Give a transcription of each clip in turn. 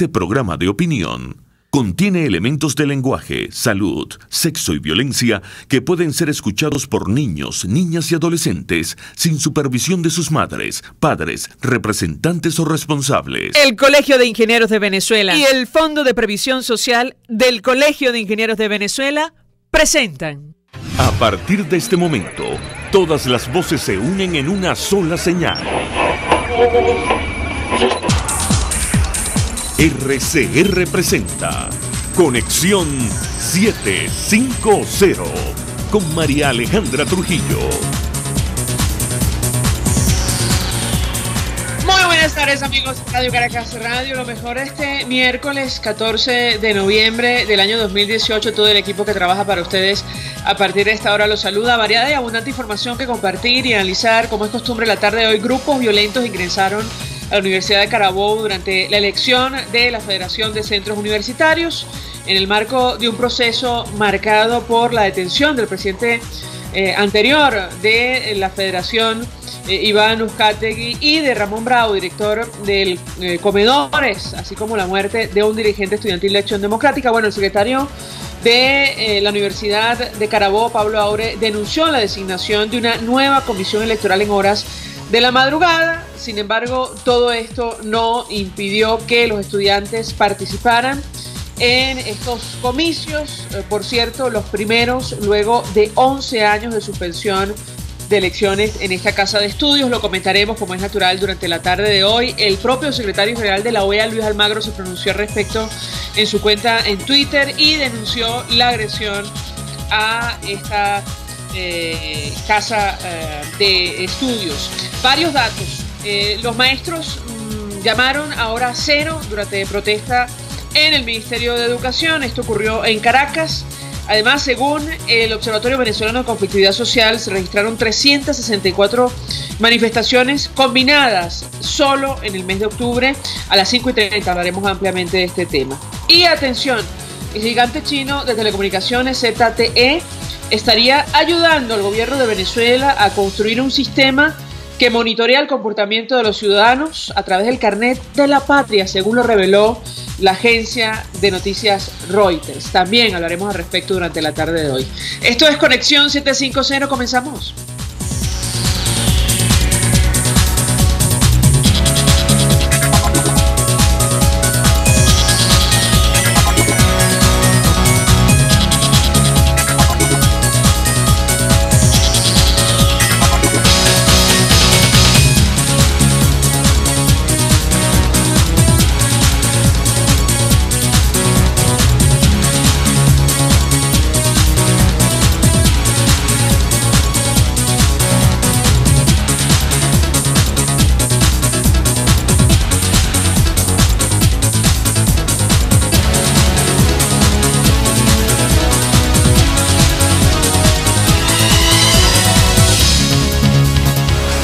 siguiente programa de opinión contiene elementos de lenguaje, salud, sexo y violencia que pueden ser escuchados por niños, niñas y adolescentes sin supervisión de sus madres, padres, representantes o responsables. El Colegio de Ingenieros de Venezuela y el Fondo de Previsión Social del Colegio de Ingenieros de Venezuela presentan. A partir de este momento, todas las voces se unen en una sola señal. RCR presenta Conexión 750 con María Alejandra Trujillo. Muy buenas tardes, amigos de Radio Caracas Radio. Lo mejor este miércoles 14 de noviembre del año 2018. Todo el equipo que trabaja para ustedes a partir de esta hora los saluda. Variada y abundante información que compartir y analizar. Como es costumbre, la tarde de hoy, grupos violentos ingresaron a la Universidad de Carabobo durante la elección de la Federación de Centros Universitarios en el marco de un proceso marcado por la detención del presidente anterior de la Federación, Iván Uzcategui, y de Ramón Bravo, director del Comedores, así como la muerte de un dirigente estudiantil de Acción Democrática. Bueno, el secretario de la Universidad de Carabobo, Pablo Aure, denunció la designación de una nueva comisión electoral en horas de la madrugada. Sin embargo, todo esto no impidió que los estudiantes participaran en estos comicios, por cierto, los primeros luego de 11 años de suspensión de elecciones en esta casa de estudios. Lo comentaremos, como es natural, durante la tarde de hoy. El propio secretario general de la OEA, Luis Almagro, se pronunció al respecto en su cuenta en Twitter y denunció la agresión a esta casa de estudios. Varios datos. Los maestros llamaron a hora cero durante protesta en el Ministerio de Educación. Esto ocurrió en Caracas. Además, según el Observatorio Venezolano de Conflictividad Social, se registraron 364 manifestaciones combinadas solo en el mes de octubre. A las 5:30 hablaremos ampliamente de este tema. Y atención, el gigante chino de telecomunicaciones ZTE estaría ayudando al gobierno de Venezuela a construir un sistema que monitorea el comportamiento de los ciudadanos a través del carnet de la patria, según lo reveló la agencia de noticias Reuters. También hablaremos al respecto durante la tarde de hoy. Esto es Conexión 750, comenzamos.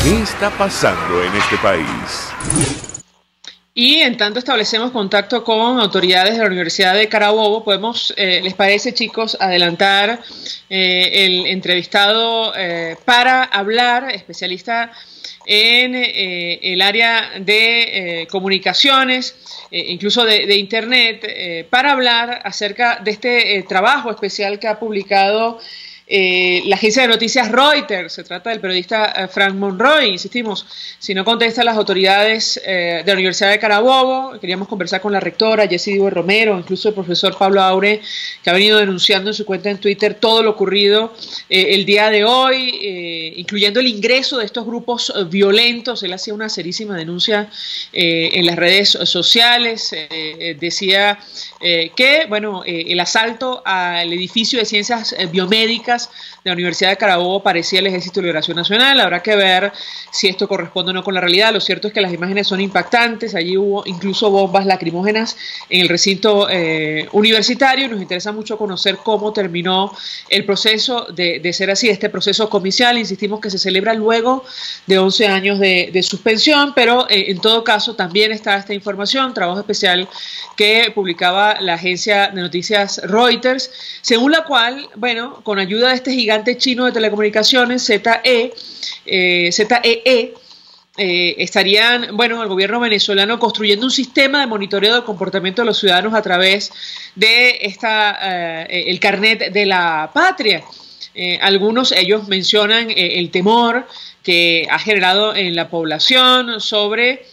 ¿Qué está pasando en este país? Y en tanto establecemos contacto con autoridades de la Universidad de Carabobo, podemos, ¿les parece, chicos, adelantar el entrevistado para hablar, especialista en el área de comunicaciones, incluso de Internet, para hablar acerca de este trabajo especial que ha publicado la agencia de noticias Reuters? Se trata del periodista Frank Monroy. Insistimos, si no contestan las autoridades de la Universidad de Carabobo, queríamos conversar con la rectora Jessie Diego Romero, incluso el profesor Pablo Aure, que ha venido denunciando en su cuenta en Twitter todo lo ocurrido el día de hoy, incluyendo el ingreso de estos grupos violentos. Él hacía una serísima denuncia en las redes sociales. Decía que, bueno, el asalto al edificio de ciencias biomédicas de la Universidad de Carabobo parecía el Ejército de Liberación Nacional. Habrá que ver si esto corresponde o no con la realidad. Lo cierto es que las imágenes son impactantes. Allí hubo incluso bombas lacrimógenas en el recinto universitario. Nos interesa mucho conocer cómo terminó el proceso de ser así, este proceso comicial. Insistimos que se celebra luego de 11 años de suspensión, pero en todo caso también está esta información, trabajo especial que publicaba la agencia de noticias Reuters, según la cual, bueno, con ayuda de este gigante chino de telecomunicaciones, ZTE, estarían, bueno, el gobierno venezolano construyendo un sistema de monitoreo del comportamiento de los ciudadanos a través de el carnet de la patria. Algunos, ellos mencionan el temor que ha generado en la población sobre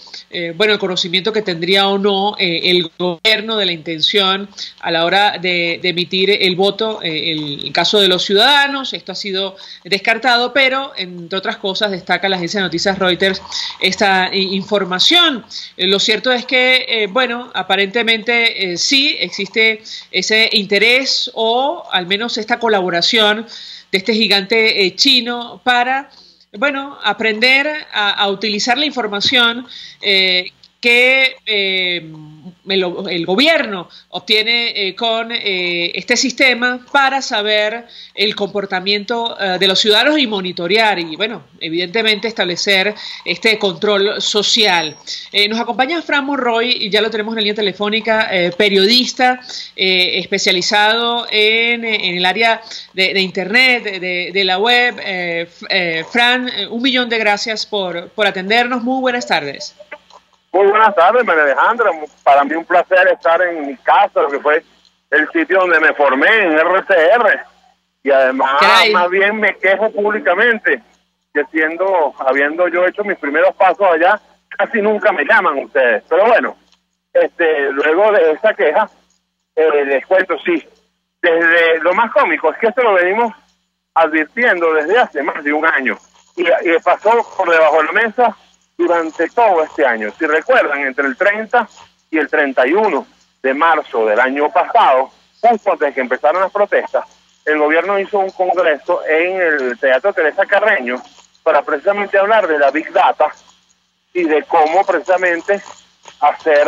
bueno, el conocimiento que tendría o no el gobierno de la intención a la hora de emitir el voto, el caso de los ciudadanos. Esto ha sido descartado, pero entre otras cosas destaca la agencia de noticias Reuters esta información. Lo cierto es que, bueno, aparentemente sí existe ese interés o al menos esta colaboración de este gigante chino para, bueno, aprender a utilizar la información que el gobierno obtiene con este sistema para saber el comportamiento de los ciudadanos y monitorear y, bueno, evidentemente establecer este control social. Nos acompaña Fran Monroy, y ya lo tenemos en la línea telefónica, periodista especializado en el área de Internet, de la web. Fran, un millón de gracias por atendernos. Muy buenas tardes. Muy buenas tardes, María Alejandra. Para mí un placer estar en mi casa, lo que fue el sitio donde me formé, en RCR. Y además, más bien me quejo públicamente que habiendo yo hecho mis primeros pasos allá, casi nunca me llaman ustedes. Pero bueno, luego de esa queja, les cuento, sí, desde lo más cómico es que esto lo venimos advirtiendo desde hace más de un año. Y pasó por debajo de la mesa durante todo este año. Si recuerdan, entre el 30 y el 31 de marzo del año pasado, justo antes de que empezaron las protestas, el gobierno hizo un congreso en el Teatro Teresa Carreño para precisamente hablar de la Big Data y de cómo precisamente hacer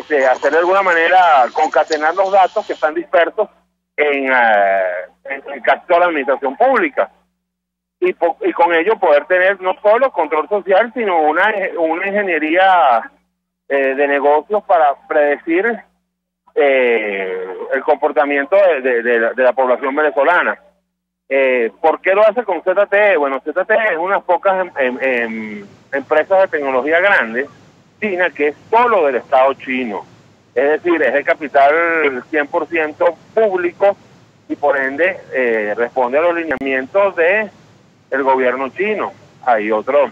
de alguna manera concatenar los datos que están dispersos en casi toda la administración pública. Y con ello poder tener no solo control social, sino una ingeniería de negocios para predecir el comportamiento de la población venezolana. ¿Por qué lo hace con ZTE? Bueno, ZTE es unas pocas empresas de tecnología grandes, China, que es solo del Estado chino. Es decir, es el capital 100% público y por ende responde a los lineamientos de el gobierno chino. Hay otras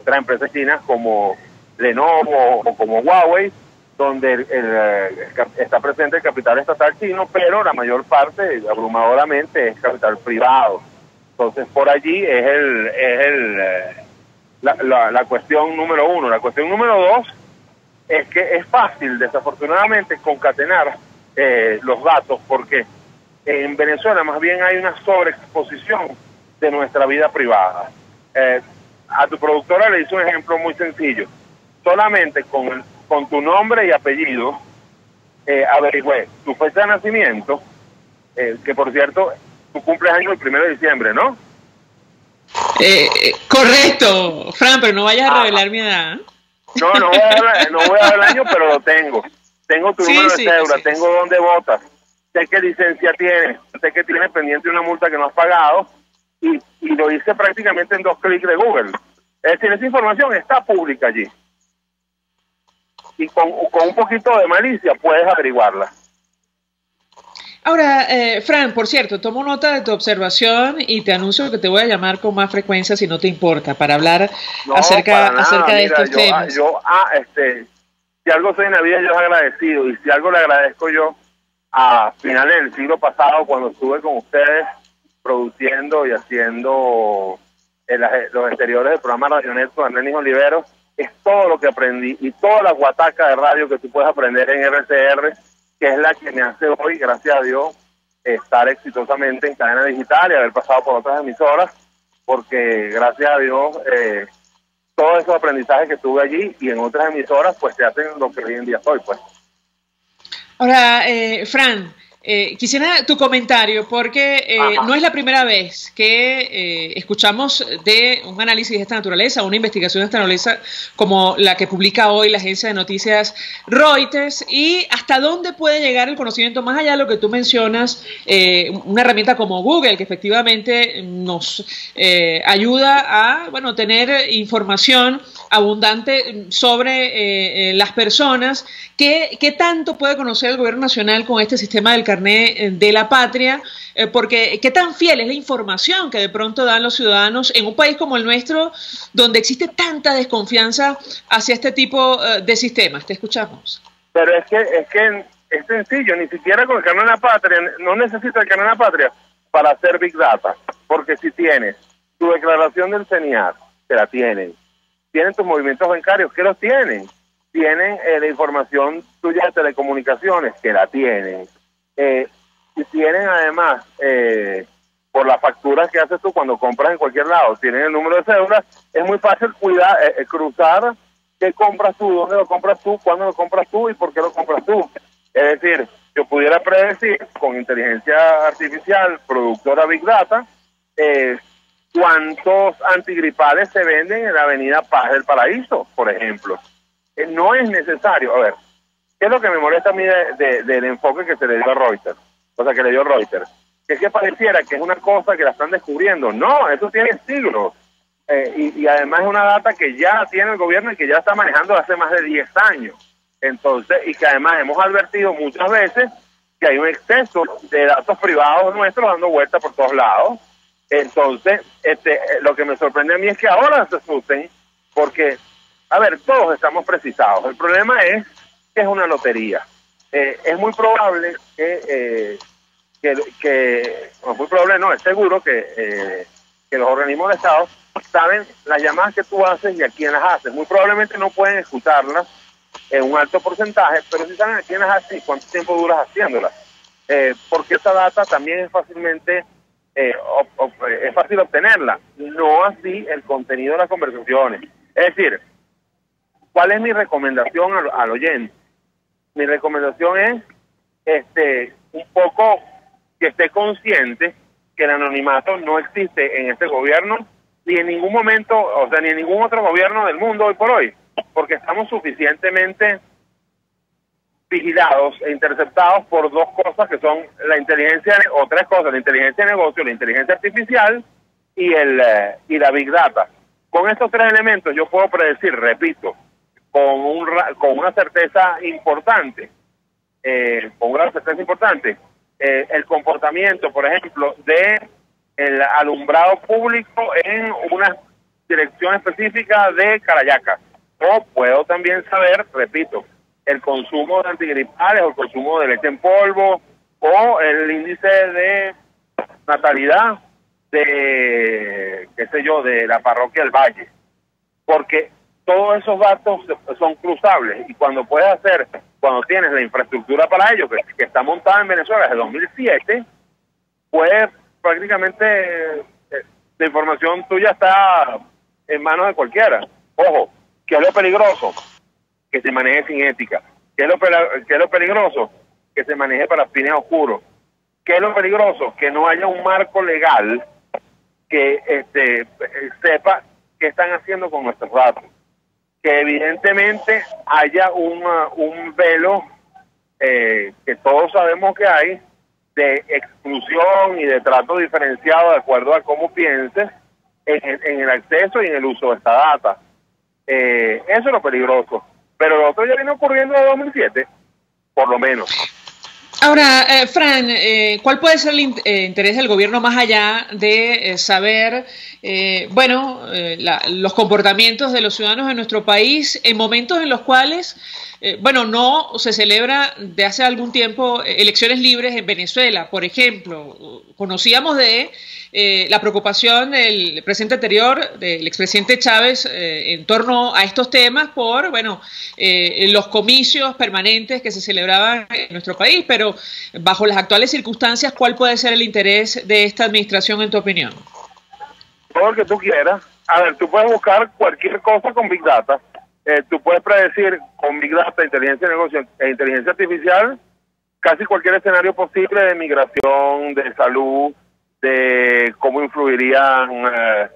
empresas chinas como Lenovo o como Huawei, donde está presente el capital estatal chino, pero la mayor parte, abrumadoramente, es capital privado. Entonces, por allí es la cuestión número uno. La cuestión número dos es que es fácil, desafortunadamente, concatenar los datos, porque en Venezuela más bien hay una sobreexposición de nuestra vida privada. A tu productora le hice un ejemplo muy sencillo. Solamente con tu nombre y apellido averigüé tu fecha de nacimiento, que por cierto, tu cumpleaños el 1 de diciembre, ¿no? Correcto, Fran, pero no vayas a revelar mi edad. No voy a dar el año, pero lo tengo. Tengo tu número de cédula, tengo dónde votas, sé qué licencia tienes, sé que tienes pendiente una multa que no has pagado, y lo hice prácticamente en 2 clics de Google. Es decir, esa información está pública allí. Y con un poquito de malicia puedes averiguarla. Ahora, Fran, por cierto, tomo nota de tu observación y te anuncio que te voy a llamar con más frecuencia si no te importa, para hablar acerca de estos temas. Si algo soy en la vida, yo es agradecido, y si algo le agradezco yo a finales del siglo pasado, cuando estuve con ustedes produciendo y haciendo los exteriores del programa Radionet con Arlenis Oliveros, es todo lo que aprendí y toda la guataca de radio que tú puedes aprender en RCR, que es la que me hace hoy, gracias a Dios, estar exitosamente en cadena digital y haber pasado por otras emisoras, porque gracias a Dios todos esos aprendizajes que tuve allí y en otras emisoras pues te hacen lo que hoy en día soy, pues. Ahora, Fran, Quisiera tu comentario porque no es la primera vez que escuchamos de un análisis de esta naturaleza, una investigación de esta naturaleza como la que publica hoy la agencia de noticias Reuters, y hasta dónde puede llegar el conocimiento más allá de lo que tú mencionas, una herramienta como Google que efectivamente nos ayuda a tener información abundante sobre las personas. ¿Qué tanto puede conocer el gobierno nacional con este sistema del carnet de la patria? Porque qué tan fiel es la información que de pronto dan los ciudadanos en un país como el nuestro, donde existe tanta desconfianza hacia este tipo de sistemas. Te escuchamos. Pero es que es sencillo, ni siquiera con el carnet de la patria, no necesita el carnet de la patria para hacer Big Data, porque si tienes tu declaración del CENIAR, que la tienen tus movimientos bancarios, que los tienen la información tuya de telecomunicaciones, que la tienen, y tienen además, por las facturas que haces tú cuando compras en cualquier lado, tienen el número de cédula, es muy fácil cruzar qué compras tú, dónde lo compras tú, cuándo lo compras tú y por qué lo compras tú. Es decir, yo pudiera predecir con inteligencia artificial, productora Big Data, cuántos antigripales se venden en la avenida Paz del Paraíso, por ejemplo. No es necesario. A ver, ¿qué es lo que me molesta a mí del enfoque que se le dio a Reuters? O sea, que le dio Reuters. Que es que pareciera que es una cosa que la están descubriendo. No, eso tiene siglos. Y además es una data que ya tiene el gobierno y que ya está manejando hace más de 10 años. Entonces, y que además hemos advertido muchas veces que hay un exceso de datos privados nuestros dando vueltas por todos lados. Entonces, lo que me sorprende a mí es que ahora se asusten porque, a ver, todos estamos precisados. El problema es que es una lotería. Es muy probable no, muy probable no, es seguro que los organismos de Estado saben las llamadas que tú haces y a quién las haces. Muy probablemente no pueden escucharlas en un alto porcentaje, pero sí saben a quién las haces y cuánto tiempo duras haciéndolas. Porque esa data también es fácilmente es fácil obtenerla, no así el contenido de las conversaciones. Es decir, ¿cuál es mi recomendación al oyente? Mi recomendación es un poco que esté consciente que el anonimato no existe en este gobierno ni en ningún momento, o sea, ni en ningún otro gobierno del mundo hoy por hoy, porque estamos suficientemente vigilados e interceptados por dos cosas que son la inteligencia, o tres cosas: la inteligencia de negocio, la inteligencia artificial y la Big Data. Con estos tres elementos yo puedo predecir, repito, con una certeza importante, el comportamiento, por ejemplo, de el alumbrado público en una dirección específica de Carayaca. O puedo también saber, repito, el consumo de antigripales o el consumo de leche en polvo o el índice de natalidad de, de la parroquia del Valle. Porque todos esos datos son cruzables y cuando tienes la infraestructura para ello, que está montada en Venezuela desde 2007, pues prácticamente la información tuya está en manos de cualquiera. Ojo, ¿qué es lo peligroso? Que se maneje sin ética. ¿Qué es lo peligroso? Que se maneje para fines oscuros. ¿Qué es lo peligroso? Que no haya un marco legal que sepa qué están haciendo con nuestros datos. Que evidentemente haya un velo que todos sabemos que hay, de exclusión y de trato diferenciado de acuerdo a cómo pienses en el acceso y en el uso de esta data. Eso es lo peligroso. Pero lo otro ya viene ocurriendo en 2007, por lo menos. Ahora, Fran, ¿cuál puede ser el interés del gobierno más allá de saber, los comportamientos de los ciudadanos de nuestro país en momentos en los cuales, no se celebra de hace algún tiempo elecciones libres en Venezuela? Por ejemplo, conocíamos de la preocupación del presidente anterior, del expresidente Chávez, en torno a estos temas por, los comicios permanentes que se celebraban en nuestro país, pero bajo las actuales circunstancias, ¿cuál puede ser el interés de esta administración, en tu opinión? Todo lo que tú quieras. A ver, tú puedes buscar cualquier cosa con Big Data. Tú puedes predecir con Big Data, inteligencia de negocio e inteligencia artificial casi cualquier escenario posible de migración, de salud, de cómo influirían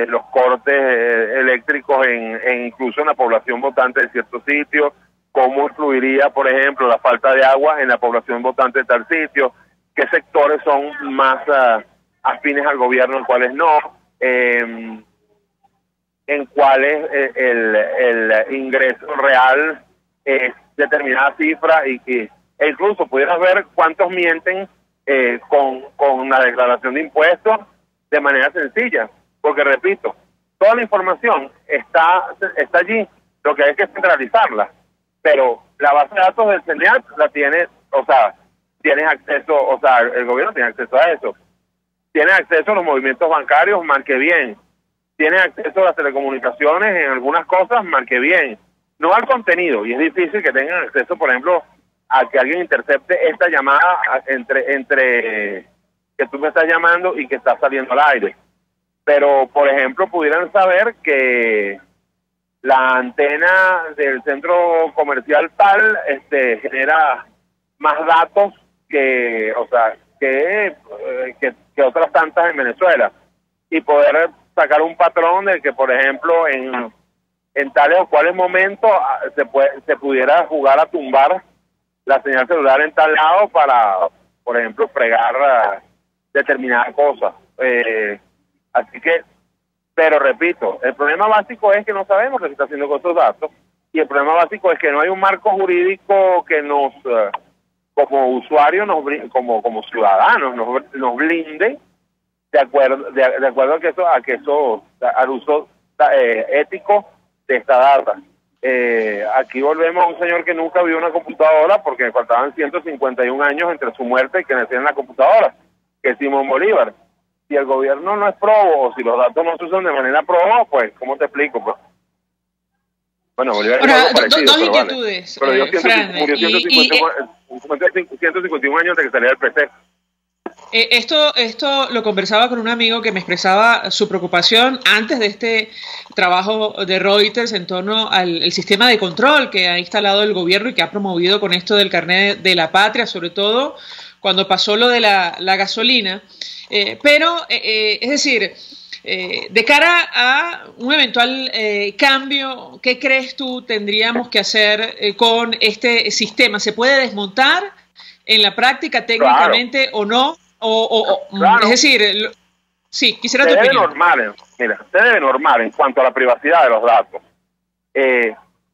los cortes eléctricos incluso en la población votante de ciertos sitios, cómo influiría, por ejemplo, la falta de agua en la población votante de tal sitio, qué sectores son más afines al gobierno, en cuáles no, en cuáles el ingreso real es determinada cifra e incluso pudieras ver cuántos mienten con la declaración de impuestos de manera sencilla, porque repito, toda la información está allí, lo que hay que centralizarla, pero la base de datos del CENEAT la tiene, o sea, tienes acceso, o sea, el gobierno tiene acceso a eso, tienes acceso a los movimientos bancarios, marque bien, tienes acceso a las telecomunicaciones en algunas cosas, marque bien, no al contenido, y es difícil que tengan acceso, por ejemplo, a que alguien intercepte esta llamada entre que tú me estás llamando y que está saliendo al aire. Pero, por ejemplo, pudieran saber que la antena del centro comercial tal genera más datos que, o sea, que otras tantas en Venezuela, y poder sacar un patrón de que, por ejemplo, en tales o cuales momentos se pudiera jugar a tumbar la señal celular en tal lado para, por ejemplo, fregar determinadas cosas. Así que, pero repito, el problema básico es que no sabemos qué se está haciendo con esos datos, y el problema básico es que no hay un marco jurídico que nos, como usuarios, como ciudadanos, nos blinde de acuerdo a que eso al uso ético de esta data. Aquí volvemos a un señor que nunca vio una computadora porque le faltaban 151 años entre su muerte y que nació en la computadora, que es Simón Bolívar. Si el gobierno no es probo, o si los datos no se usan de manera probo, pues, ¿cómo te explico? Pues? Bueno, Bolívar es algo parecido, dos inquietudes, vale. Pero Fran, murió 151 años de que saliera el PC. Esto lo conversaba con un amigo que me expresaba su preocupación antes de este trabajo de Reuters en torno al sistema de control que ha instalado el gobierno y que ha promovido con esto del carnet de la patria, sobre todo cuando pasó lo de la gasolina. Pero, es decir, de cara a un eventual cambio, ¿qué crees tú tendríamos que hacer con este sistema? ¿Se puede desmontar en la práctica técnicamente, claro, o no? Claro. Es decir, sí, quisiera tu opinión. Se debe normar en cuanto a la privacidad de los datos,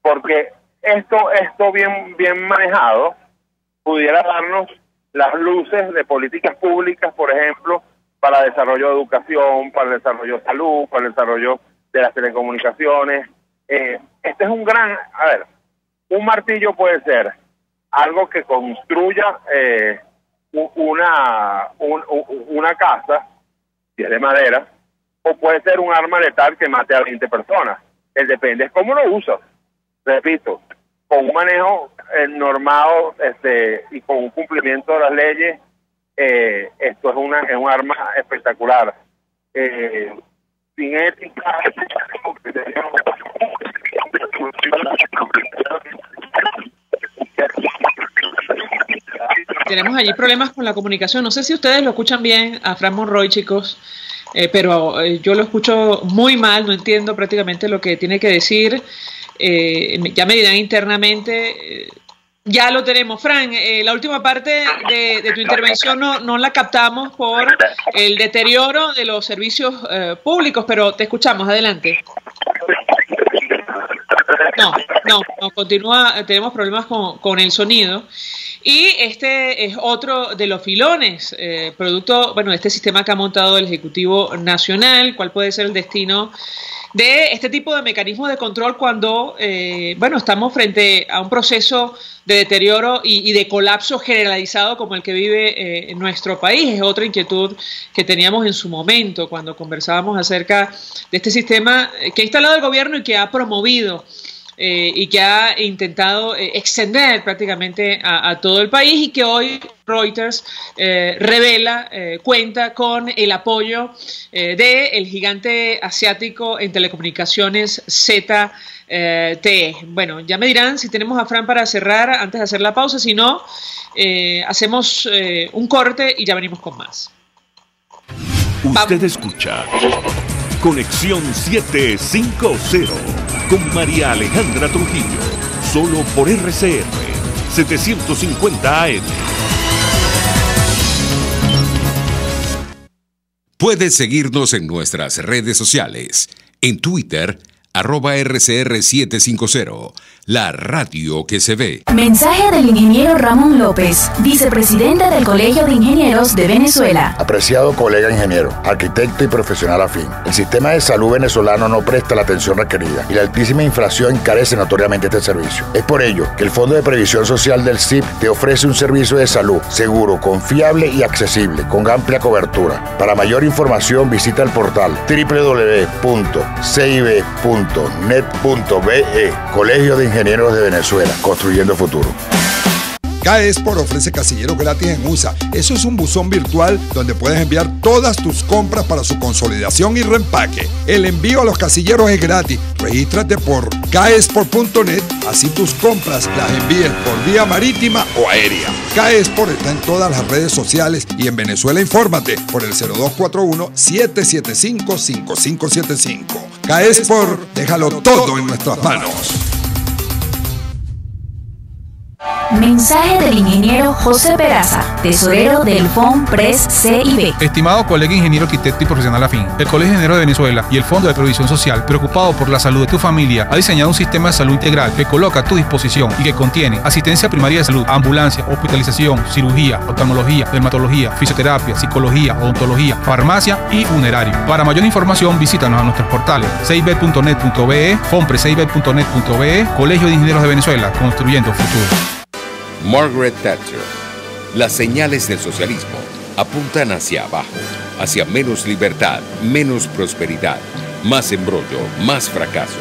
porque esto bien manejado pudiera darnos las luces de políticas públicas, por ejemplo, para el desarrollo de educación, para el desarrollo de salud, para el desarrollo de las telecomunicaciones. Este es un gran, un martillo puede ser algo que construya una casa, si es de madera, o puede ser un arma letal que mate a 20 personas. Depende, es cómo lo usas. Repito, con un manejo normado y con un cumplimiento de las leyes, esto es un arma espectacular. Sin ética, tenemos allí problemas con la comunicación. No sé si ustedes lo escuchan bien a Fran Monroy, chicos, pero yo lo escucho muy mal, no entiendo prácticamente lo que tiene que decir. Ya me dirán internamente. Ya lo tenemos. Fran, la última parte de tu intervención no la captamos por el deterioro de los servicios públicos, pero te escuchamos. Adelante. No, continúa, tenemos problemas con el sonido. Y este es otro de los filones, producto, de este sistema que ha montado el Ejecutivo Nacional. ¿Cuál puede ser el destino de este tipo de mecanismos de control cuando, estamos frente a un proceso de deterioro y de colapso generalizado como el que vive en nuestro país? Es otra inquietud que teníamos en su momento cuando conversábamos acerca de este sistema que ha instalado el gobierno y que ha promovido y que ha intentado extender prácticamente a todo el país, y que hoy Reuters revela, cuenta con el apoyo del gigante asiático en telecomunicaciones ZTE. Bueno, ya me dirán si tenemos a Fran para cerrar antes de hacer la pausa, si no, hacemos un corte y ya venimos con más. Usted escucha Conexión 750 con María Alejandra Trujillo, solo por RCR 750 AM. Puedes seguirnos en nuestras redes sociales. En Twitter, @RCR750, la radio que se ve. Mensaje del ingeniero Ramón López, vicepresidente del Colegio de Ingenieros de Venezuela. Apreciado colega ingeniero, arquitecto y profesional afín, el sistema de salud venezolano no presta la atención requerida y la altísima inflación encarece notoriamente este servicio. Es por ello que el Fondo de Previsión Social del CIP te ofrece un servicio de salud seguro, confiable y accesible, con amplia cobertura. Para mayor información visita el portal www.cib.net.be. Colegio de Ingenieros de Venezuela, construyendo futuro. CAESPOR ofrece casilleros gratis en USA. Eso es un buzón virtual donde puedes enviar todas tus compras para su consolidación y reempaque. El envío a los casilleros es gratis. Regístrate por caespor.net, así tus compras las envíes por vía marítima o aérea. CAESPOR está en todas las redes sociales y en Venezuela infórmate por el 0241-775-5575. CAESPOR, déjalo todo en nuestras manos. Mensaje del ingeniero José Peraza, tesorero del FONPRES CIB. Estimado colega ingeniero, arquitecto y profesional afín, el Colegio de Ingenieros de Venezuela y el Fondo de Previsión Social, preocupado por la salud de tu familia, ha diseñado un sistema de salud integral que coloca a tu disposición y que contiene asistencia primaria de salud, ambulancia, hospitalización, cirugía, oftalmología, dermatología, fisioterapia, psicología, odontología, farmacia y funerario. Para mayor información, visítanos a nuestros portales cib.net.be, fonprescib.net.be, Colegio de Ingenieros de Venezuela, construyendo futuro. Margaret Thatcher. Las señales del socialismo apuntan hacia abajo, hacia menos libertad, menos prosperidad, más embrollo, más fracaso.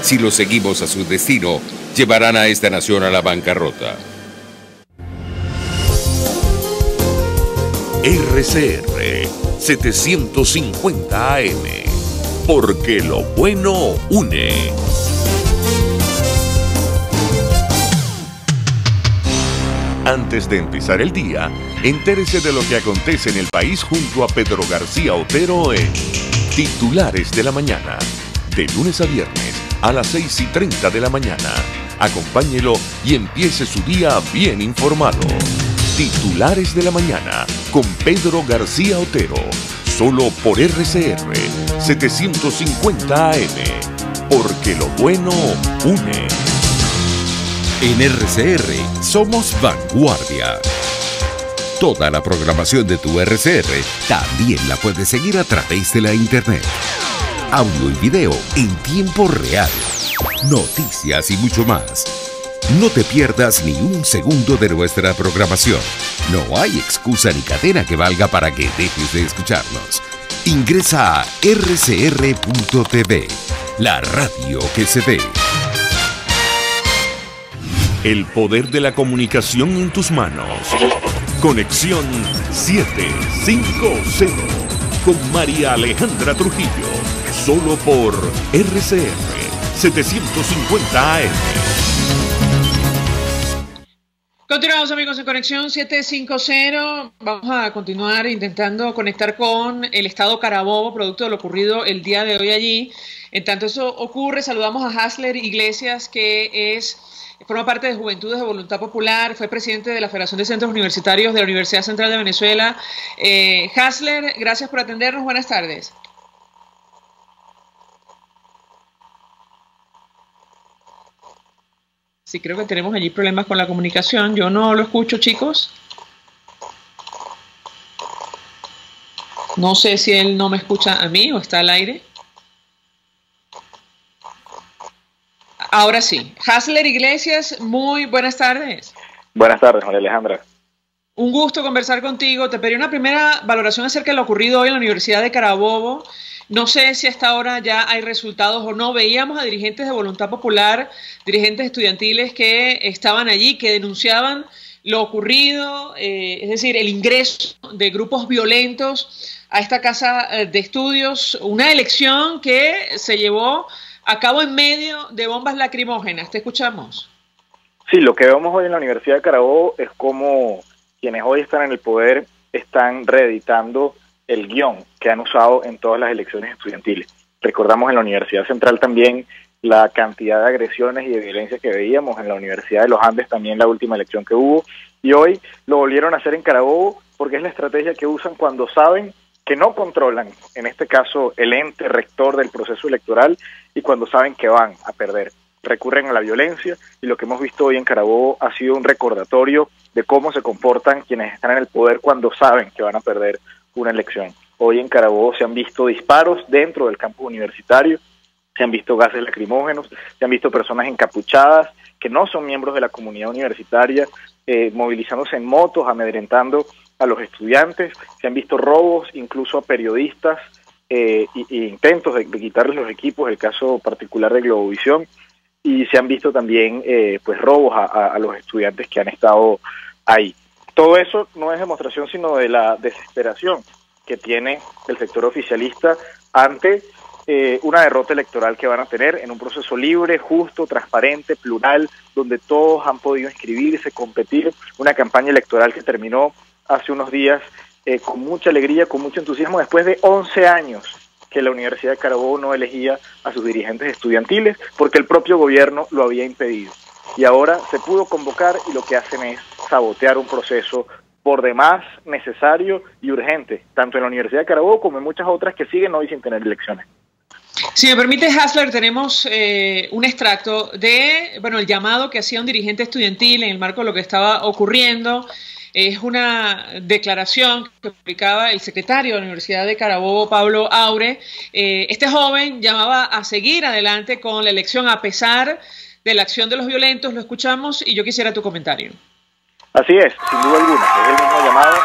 Si lo seguimos a su destino, llevarán a esta nación a la bancarrota. RCR 750 AM, porque lo bueno une. Antes de empezar el día, entérese de lo que acontece en el país junto a Pedro García Otero en Titulares de la Mañana. De lunes a viernes a las 6:30 de la mañana. Acompáñelo y empiece su día bien informado. Titulares de la Mañana con Pedro García Otero. Solo por RCR 750 AM. Porque lo bueno une. En RCR somos vanguardia. Toda la programación de tu RCR también la puedes seguir a través de la internet. Audio y video en tiempo real. Noticias y mucho más. No te pierdas ni un segundo de nuestra programación. No hay excusa ni cadena que valga para que dejes de escucharnos. Ingresa a rcr.tv, la radio que se ve. El poder de la comunicación en tus manos. Conexión 750 con María Alejandra Trujillo. Solo por RCR 750 AM. Continuamos, amigos, en Conexión 750. Vamos a continuar intentando conectar con el estado Carabobo, producto de lo ocurrido el día de hoy allí. En tanto eso ocurre, saludamos a Hasler Iglesias, que forma parte de Juventudes de Voluntad Popular, fue presidente de la Federación de Centros Universitarios de la Universidad Central de Venezuela. Hasler, gracias por atendernos. Buenas tardes. Sí, creo que tenemos allí problemas con la comunicación. Yo no lo escucho, chicos. No sé si él no me escucha a mí o está al aire. Ahora sí. Hasler Iglesias, muy buenas tardes. Buenas tardes, María Alejandra. Un gusto conversar contigo. Te pedí una primera valoración acerca de lo ocurrido hoy en la Universidad de Carabobo. No sé si hasta ahora ya hay resultados o no. Veíamos a dirigentes de Voluntad Popular, dirigentes estudiantiles que estaban allí, que denunciaban lo ocurrido, es decir, el ingreso de grupos violentos a esta casa de estudios, una elección que se llevó a cabo en medio de bombas lacrimógenas. Te escuchamos. Sí, lo que vemos hoy en la Universidad de Carabobo es cómo quienes hoy están en el poder están reeditando el guión que han usado en todas las elecciones estudiantiles. Recordamos en la Universidad Central también la cantidad de agresiones y de violencia que veíamos, en la Universidad de los Andes también la última elección que hubo, y hoy lo volvieron a hacer en Carabobo porque es la estrategia que usan cuando saben que no controlan, en este caso, el ente rector del proceso electoral, y cuando saben que van a perder. Recurren a la violencia, y lo que hemos visto hoy en Carabobo ha sido un recordatorio de cómo se comportan quienes están en el poder cuando saben que van a perder una elección. Hoy en Carabobo se han visto disparos dentro del campus universitario, se han visto gases lacrimógenos, se han visto personas encapuchadas que no son miembros de la comunidad universitaria, movilizándose en motos, amedrentando a los estudiantes, se han visto robos incluso a periodistas y intentos de quitarles los equipos, el caso particular de Globovisión, y se han visto también pues robos a los estudiantes que han estado ahí. Todo eso no es demostración sino de la desesperación que tiene el sector oficialista ante una derrota electoral que van a tener en un proceso libre, justo, transparente, plural, donde todos han podido inscribirse, competir, una campaña electoral que terminó hace unos días con mucha alegría, con mucho entusiasmo, después de 11 años que la Universidad de Carabobo no elegía a sus dirigentes estudiantiles porque el propio gobierno lo había impedido. Y ahora se pudo convocar y lo que hacen es sabotear un proceso por demás necesario y urgente, tanto en la Universidad de Carabobo como en muchas otras que siguen hoy sin tener elecciones. Si me permite, Hasler, tenemos un extracto de, el llamado que hacía un dirigente estudiantil en el marco de lo que estaba ocurriendo. Es una declaración que publicaba el secretario de la Universidad de Carabobo, Pablo Aure. Este joven llamaba a seguir adelante con la elección a pesar de la acción de los violentos. Lo escuchamos y yo quisiera tu comentario. Así es, sin duda alguna, es el mismo llamado.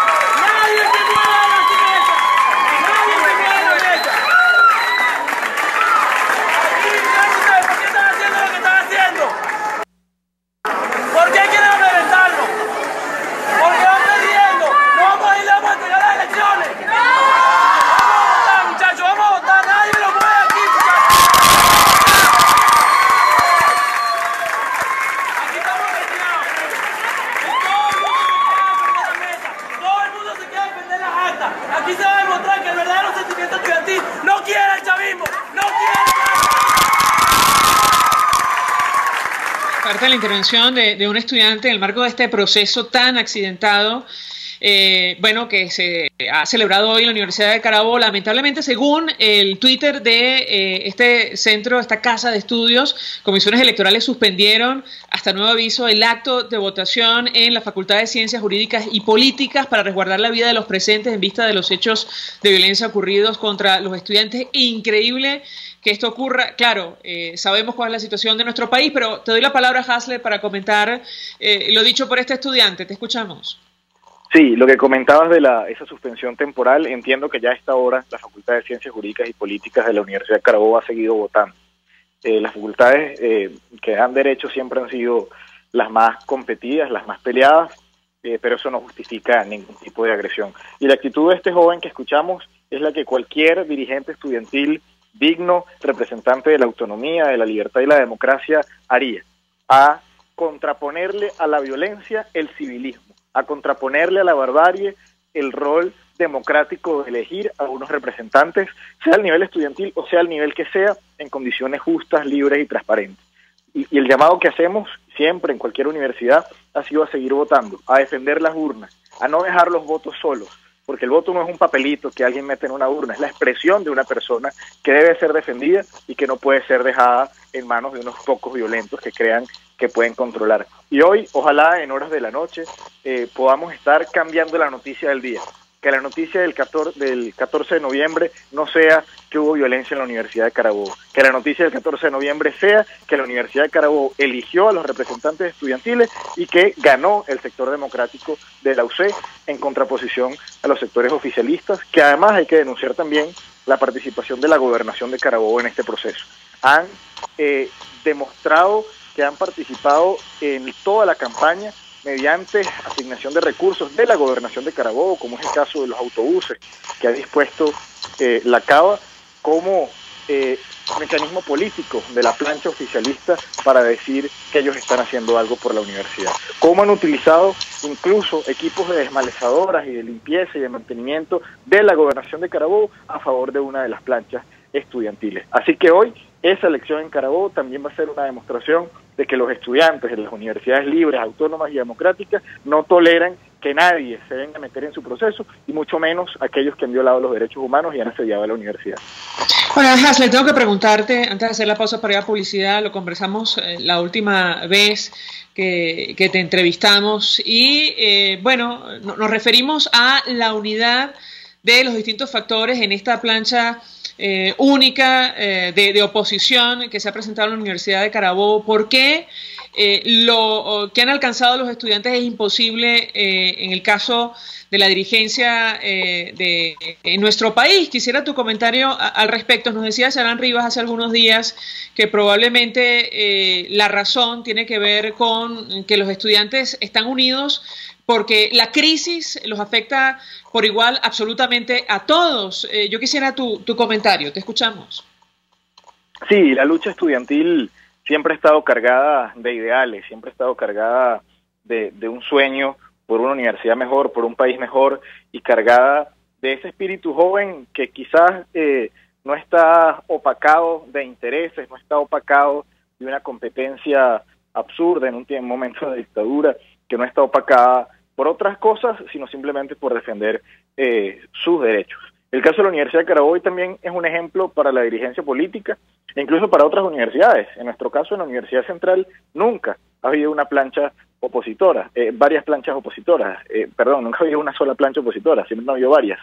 Parte de la intervención de un estudiante en el marco de este proceso tan accidentado, que se ha celebrado hoy en la Universidad de Carabobo. Lamentablemente, según el Twitter de este centro, esta casa de estudios, comisiones electorales suspendieron hasta nuevo aviso el acto de votación en la Facultad de Ciencias Jurídicas y Políticas para resguardar la vida de los presentes en vista de los hechos de violencia ocurridos contra los estudiantes. Increíble que esto ocurra. Claro, sabemos cuál es la situación de nuestro país, pero te doy la palabra, Hasler, para comentar lo dicho por este estudiante. Te escuchamos. Sí, lo que comentabas de esa suspensión temporal, entiendo que ya a esta hora la Facultad de Ciencias Jurídicas y Políticas de la Universidad de Carabobo ha seguido votando. Las facultades que dan derecho siempre han sido las más competidas, las más peleadas, pero eso no justifica ningún tipo de agresión. Y la actitud de este joven que escuchamos es la que cualquier dirigente estudiantil digno, representante de la autonomía, de la libertad y la democracia haría, a contraponerle a la violencia el civilismo, a contraponerle a la barbarie el rol democrático de elegir a unos representantes, sea al nivel estudiantil o sea al nivel que sea, en condiciones justas, libres y transparentes. Y el llamado que hacemos siempre en cualquier universidad ha sido a seguir votando, a defender las urnas, a no dejar los votos solos, porque el voto no es un papelito que alguien mete en una urna, es la expresión de una persona que debe ser defendida y que no puede ser dejada en manos de unos pocos violentos que crean que pueden controlar. Y hoy, ojalá en horas de la noche, podamos estar cambiando la noticia del día. que la noticia del 14 de noviembre no sea que hubo violencia en la Universidad de Carabobo, que la noticia del 14 de noviembre sea que la Universidad de Carabobo eligió a los representantes estudiantiles y que ganó el sector democrático de la UC en contraposición a los sectores oficialistas, que además hay que denunciar también la participación de la gobernación de Carabobo en este proceso. Han demostrado que han participado en toda la campaña mediante asignación de recursos de la gobernación de Carabobo, como es el caso de los autobuses que ha dispuesto la CABA, como mecanismo político de la plancha oficialista para decir que ellos están haciendo algo por la universidad. Cómo han utilizado incluso equipos de desmalezadoras y de limpieza y de mantenimiento de la gobernación de Carabobo a favor de una de las planchas estudiantiles. Así que hoy esa elección en Carabobo también va a ser una demostración de que los estudiantes de las universidades libres, autónomas y democráticas no toleran que nadie se venga a meter en su proceso, y mucho menos aquellos que han violado los derechos humanos y han asediado a la universidad. Bueno, Hasler, tengo que preguntarte, antes de hacer la pausa para ir a publicidad, lo conversamos la última vez que te entrevistamos, y bueno, nos referimos a la unidad de los distintos factores en esta plancha única de oposición que se ha presentado en la Universidad de Carabobo. ¿Por qué lo que han alcanzado los estudiantes es imposible en el caso de la dirigencia en nuestro país? Quisiera tu comentario al respecto. Nos decía Sarán Rivas hace algunos días que probablemente la razón tiene que ver con que los estudiantes están unidos porque la crisis los afecta por igual absolutamente a todos. Yo quisiera tu comentario, te escuchamos. Sí, la lucha estudiantil siempre ha estado cargada de ideales, siempre ha estado cargada de un sueño por una universidad mejor, por un país mejor, y cargada de ese espíritu joven que quizás no está opacado de intereses, no está opacado de una competencia absurda en un momento de dictadura, que no está opacada por otras cosas, sino simplemente por defender sus derechos. El caso de la Universidad de Carabobo también es un ejemplo para la dirigencia política e incluso para otras universidades. En nuestro caso, en la Universidad Central, nunca ha habido una plancha opositora, varias planchas opositoras, nunca ha habido una sola plancha opositora, siempre ha habido varias.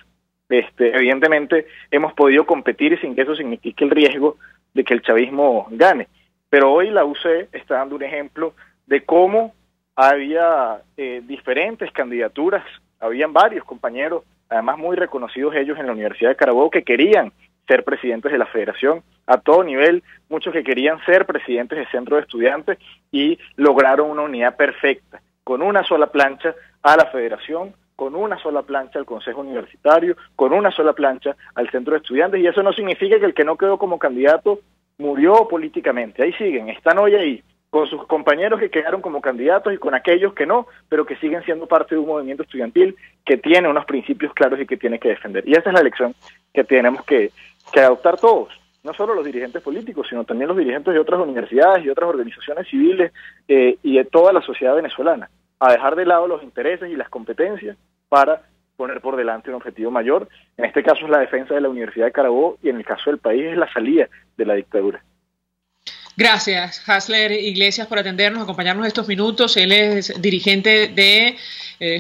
Evidentemente hemos podido competir sin que eso signifique el riesgo de que el chavismo gane, pero hoy la UC está dando un ejemplo de cómo había diferentes candidaturas, habían varios compañeros, además muy reconocidos ellos en la Universidad de Carabobo, que querían ser presidentes de la federación a todo nivel, muchos que querían ser presidentes de centro de estudiantes, y lograron una unidad perfecta, con una sola plancha a la federación, con una sola plancha al consejo universitario, con una sola plancha al centro de estudiantes, y eso no significa que el que no quedó como candidato murió políticamente. Ahí siguen, están hoy ahí, con sus compañeros que quedaron como candidatos y con aquellos que no, pero que siguen siendo parte de un movimiento estudiantil que tiene unos principios claros y que tiene que defender. Y esa es la lección que tenemos que adoptar todos, no solo los dirigentes políticos, sino también los dirigentes de otras universidades y otras organizaciones civiles y de toda la sociedad venezolana, a dejar de lado los intereses y las competencias para poner por delante un objetivo mayor. En este caso es la defensa de la Universidad de Carabobo, y en el caso del país es la salida de la dictadura. Gracias, Hasler Iglesias, por atendernos, acompañarnos estos minutos. Él es dirigente de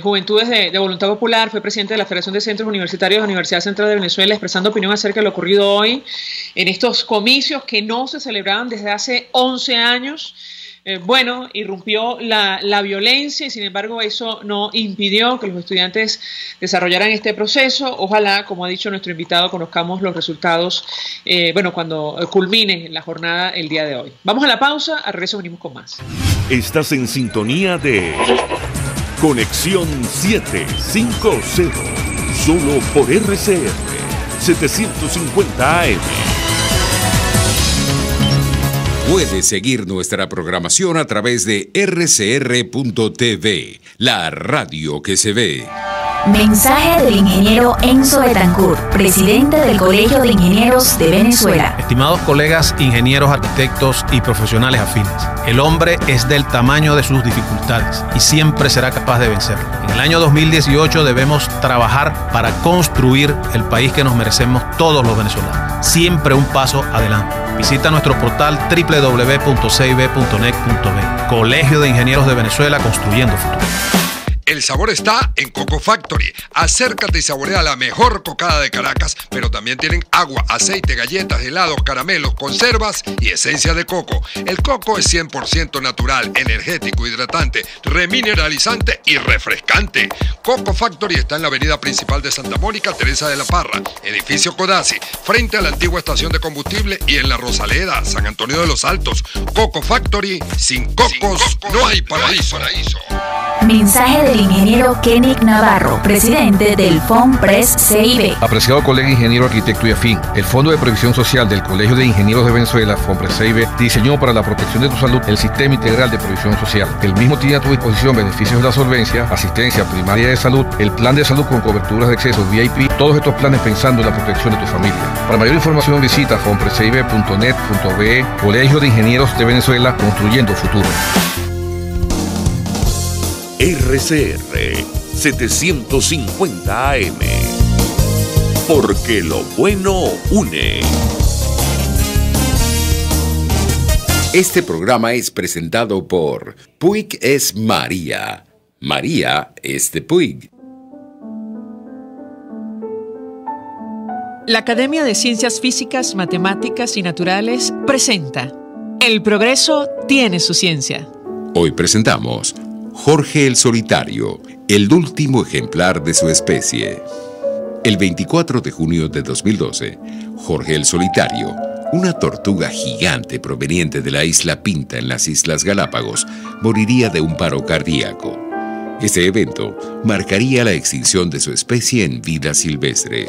Juventudes de Voluntad Popular, fue presidente de la Federación de Centros Universitarios de la Universidad Central de Venezuela, expresando opinión acerca de lo ocurrido hoy en estos comicios que no se celebraban desde hace 11 años. Irrumpió la violencia, y sin embargo eso no impidió que los estudiantes desarrollaran este proceso. Ojalá, como ha dicho nuestro invitado, conozcamos los resultados cuando culmine la jornada el día de hoy. Vamos a la pausa, al regreso venimos con más. Estás en sintonía de Conexión 750, solo por RCR 750 AM. Puedes seguir nuestra programación a través de rcr.tv, la radio que se ve. Mensaje del ingeniero Enzo Betancourt, presidente del Colegio de Ingenieros de Venezuela. Estimados colegas, ingenieros, arquitectos y profesionales afines, el hombre es del tamaño de sus dificultades y siempre será capaz de vencerlo. En el año 2018 debemos trabajar para construir el país que nos merecemos todos los venezolanos. Siempre un paso adelante. Visita nuestro portal www.cib.net.be. Colegio de Ingenieros de Venezuela, construyendo futuro. el sabor está en Coco Factory. Acércate y saborea la mejor cocada de Caracas, pero también tienen agua, aceite, galletas, helados, caramelos, conservas y esencia de coco. El coco es 100% natural, energético, hidratante, remineralizante y refrescante. Coco Factory está en la avenida principal de Santa Mónica, Teresa de la Parra, edificio Codazzi, frente a la antigua estación de combustible, y en La Rosaleda, San Antonio de los Altos. Coco Factory, sin cocos no hay paraíso. Mensaje del ingeniero Kenick Navarro, presidente del FOMPRES CIB. Apreciado colega ingeniero, arquitecto y afín, el Fondo de Previsión Social del Colegio de Ingenieros de Venezuela, FOMPRES CIB, diseñó para la protección de tu salud el Sistema Integral de Previsión Social. El mismo tiene a tu disposición beneficios de la solvencia, asistencia primaria de salud, el plan de salud con coberturas de acceso VIP, todos estos planes pensando en la protección de tu familia. Para mayor información visita fomprescib.net.be. Colegio de Ingenieros de Venezuela, construyendo futuro. RCR 750 AM. Porque lo bueno une. Este programa es presentado por Puig es María. María es de Puig. La Academia de Ciencias Físicas, Matemáticas y Naturales presenta El progreso tiene su ciencia. Hoy presentamos Jorge el Solitario, el último ejemplar de su especie. El 24 de junio de 2012, Jorge el Solitario, una tortuga gigante proveniente de la isla Pinta en las Islas Galápagos, moriría de un paro cardíaco. Este evento marcaría la extinción de su especie en vida silvestre.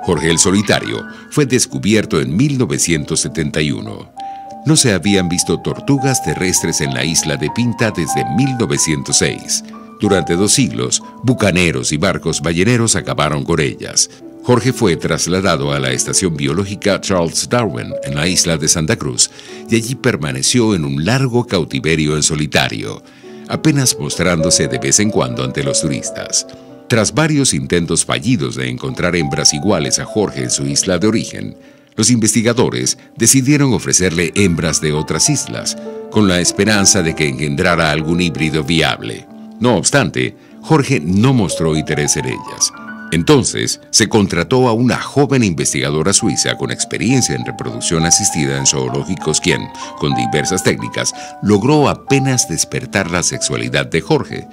Jorge el Solitario fue descubierto en 1971. No se habían visto tortugas terrestres en la isla de Pinta desde 1906. Durante 2 siglos, bucaneros y barcos balleneros acabaron con ellas. Jorge fue trasladado a la estación biológica Charles Darwin en la isla de Santa Cruz y allí permaneció en un largo cautiverio en solitario, apenas mostrándose de vez en cuando ante los turistas. Tras varios intentos fallidos de encontrar hembras iguales a Jorge en su isla de origen, los investigadores decidieron ofrecerle hembras de otras islas, con la esperanza de que engendrara algún híbrido viable. No obstante, Jorge no mostró interés en ellas. Entonces, se contrató a una joven investigadora suiza con experiencia en reproducción asistida en zoológicos quien, con diversas técnicas, logró apenas despertar la sexualidad de Jorge.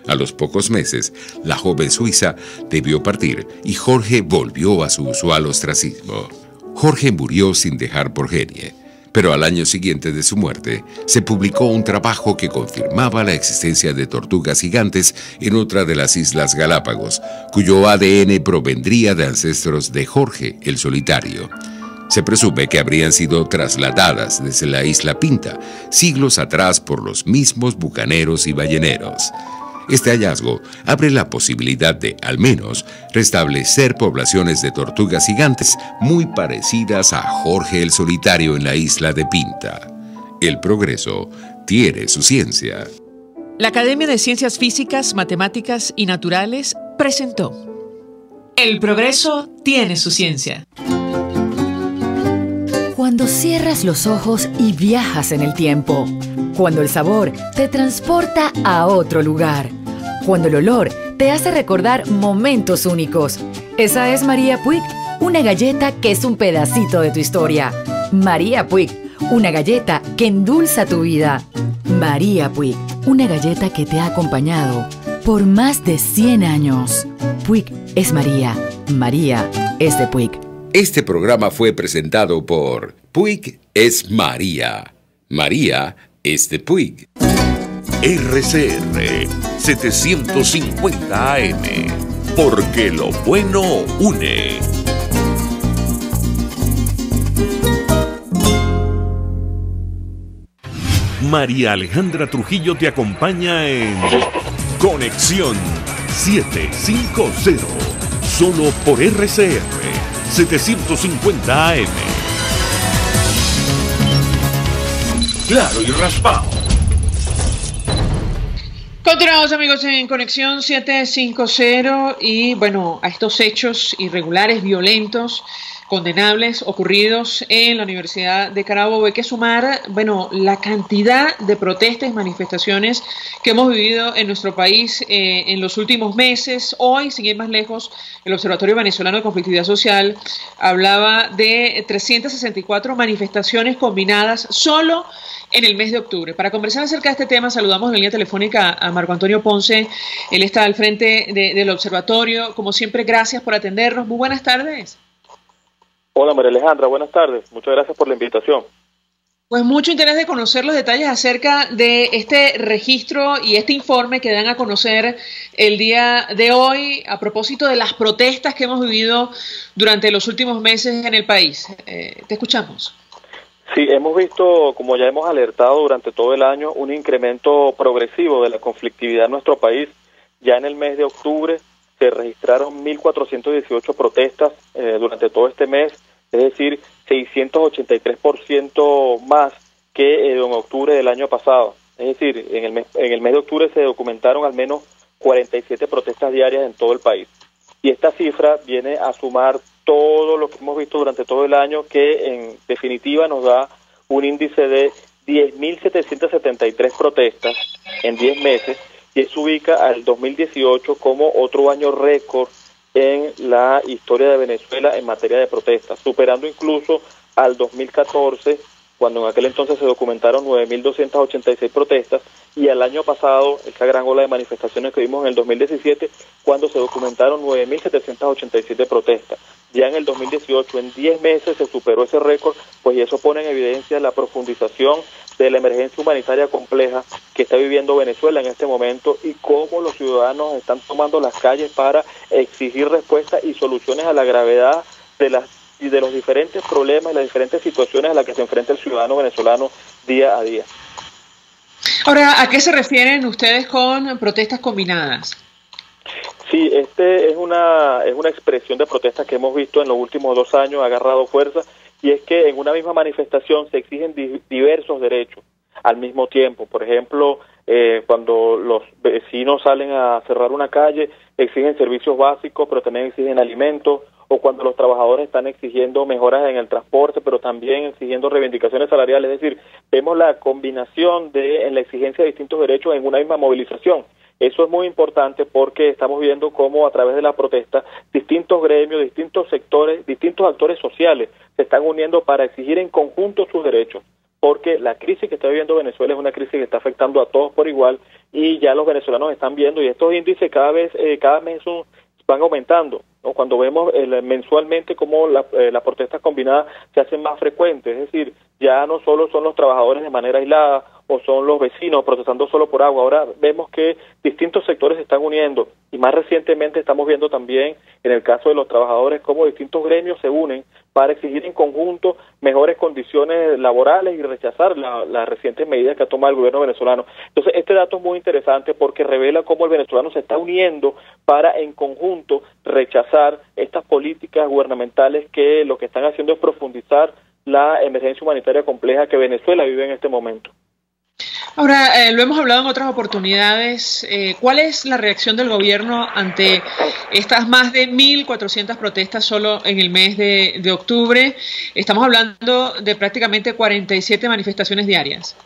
A los pocos meses, la joven suiza debió partir y Jorge volvió a su usual ostracismo. Jorge murió sin dejar progenie, pero al año siguiente de su muerte se publicó un trabajo que confirmaba la existencia de tortugas gigantes en otra de las Islas Galápagos, cuyo ADN provendría de ancestros de Jorge el Solitario. Se presume que habrían sido trasladadas desde la isla Pinta siglos atrás por los mismos bucaneros y balleneros. Este hallazgo abre la posibilidad de, al menos, restablecer poblaciones de tortugas gigantes muy parecidas a Jorge el Solitario en la isla de Pinta. El progreso tiene su ciencia. La Academia de Ciencias Físicas, Matemáticas y Naturales presentó El progreso tiene su ciencia. Cuando cierras los ojos y viajas en el tiempo. Cuando el sabor te transporta a otro lugar. Cuando el olor te hace recordar momentos únicos. Esa es María Puig, una galleta que es un pedacito de tu historia. María Puig, una galleta que endulza tu vida. María Puig, una galleta que te ha acompañado por más de 100 años. Puig es María. María es de Puig. Este programa fue presentado por Puig es María. María es de Puig. RCR 750 AM. Porque lo bueno une. María Alejandra Trujillo te acompaña en Conexión 750. Solo por RCR 750 AM. Claro y raspado. Continuamos, amigos, en Conexión 750 y bueno, a estos hechos irregulares, violentos condenables ocurridos en la Universidad de Carabobo. Hay que sumar, la cantidad de protestas y manifestaciones que hemos vivido en nuestro país en los últimos meses. Hoy, sin ir más lejos, el Observatorio Venezolano de Conflictividad Social hablaba de 364 manifestaciones combinadas solo en el mes de octubre. Para conversar acerca de este tema, saludamos en la línea telefónica a Marco Antonio Ponce. Él está al frente del observatorio. Como siempre, gracias por atendernos. Muy buenas tardes. Hola María Alejandra, buenas tardes. Muchas gracias por la invitación. Pues mucho interés de conocer los detalles acerca de este registro y este informe que dan a conocer el día de hoy a propósito de las protestas que hemos vivido durante los últimos meses en el país. Te escuchamos. Sí, hemos visto, como ya hemos alertado durante todo el año, un incremento progresivo de la conflictividad en nuestro país. Ya en el mes de octubre se registraron 1.418 protestas durante todo este mes, es decir, 683% más que en octubre del año pasado. Es decir, en el mes de octubre se documentaron al menos 47 protestas diarias en todo el país. Y esta cifra viene a sumar todo lo que hemos visto durante todo el año, que en definitiva nos da un índice de 10.773 protestas en 10 meses, y eso ubica al 2018 como otro año récord en la historia de Venezuela en materia de protestas, superando incluso al 2014, cuando en aquel entonces se documentaron 9.286 protestas, y al año pasado, esa gran ola de manifestaciones que vimos en el 2017, cuando se documentaron 9.787 protestas. Ya en el 2018, en 10 meses, se superó ese récord, pues y eso pone en evidencia la profundización de la emergencia humanitaria compleja que está viviendo Venezuela en este momento, y cómo los ciudadanos están tomando las calles para exigir respuestas y soluciones a la gravedad de los diferentes problemas y las diferentes situaciones a las que se enfrenta el ciudadano venezolano día a día. Ahora, ¿a qué se refieren ustedes con protestas combinadas? Sí, es una expresión de protesta que hemos visto en los últimos 2 años, ha agarrado fuerza, y es que en una misma manifestación se exigen diversos derechos al mismo tiempo. Por ejemplo, cuando los vecinos salen a cerrar una calle, exigen servicios básicos, pero también exigen alimentos, o cuando los trabajadores están exigiendo mejoras en el transporte, pero también exigiendo reivindicaciones salariales. Es decir, vemos la combinación en la exigencia de distintos derechos en una misma movilización. Eso es muy importante porque estamos viendo cómo a través de la protesta distintos gremios, distintos sectores, distintos actores sociales se están uniendo para exigir en conjunto sus derechos, porque la crisis que está viviendo Venezuela es una crisis que está afectando a todos por igual, y ya los venezolanos están viendo, y estos índices cada mes van aumentando, ¿no? Cuando vemos mensualmente cómo las protestas combinadas se hacen más frecuentes, es decir, ya no solo son los trabajadores de manera aislada o son los vecinos protestando solo por agua, ahora vemos que distintos sectores se están uniendo, y más recientemente estamos viendo también en el caso de los trabajadores cómo distintos gremios se unen para exigir en conjunto mejores condiciones laborales y rechazar las recientes medidas que ha tomado el gobierno venezolano. Entonces, este dato es muy interesante porque revela cómo el venezolano se está uniendo para en conjunto rechazar estas políticas gubernamentales que lo que están haciendo es profundizar la emergencia humanitaria compleja que Venezuela vive en este momento. Ahora, lo hemos hablado en otras oportunidades, ¿cuál es la reacción del gobierno ante estas más de 1.400 protestas solo en el mes de octubre? Estamos hablando de prácticamente 47 manifestaciones diarias.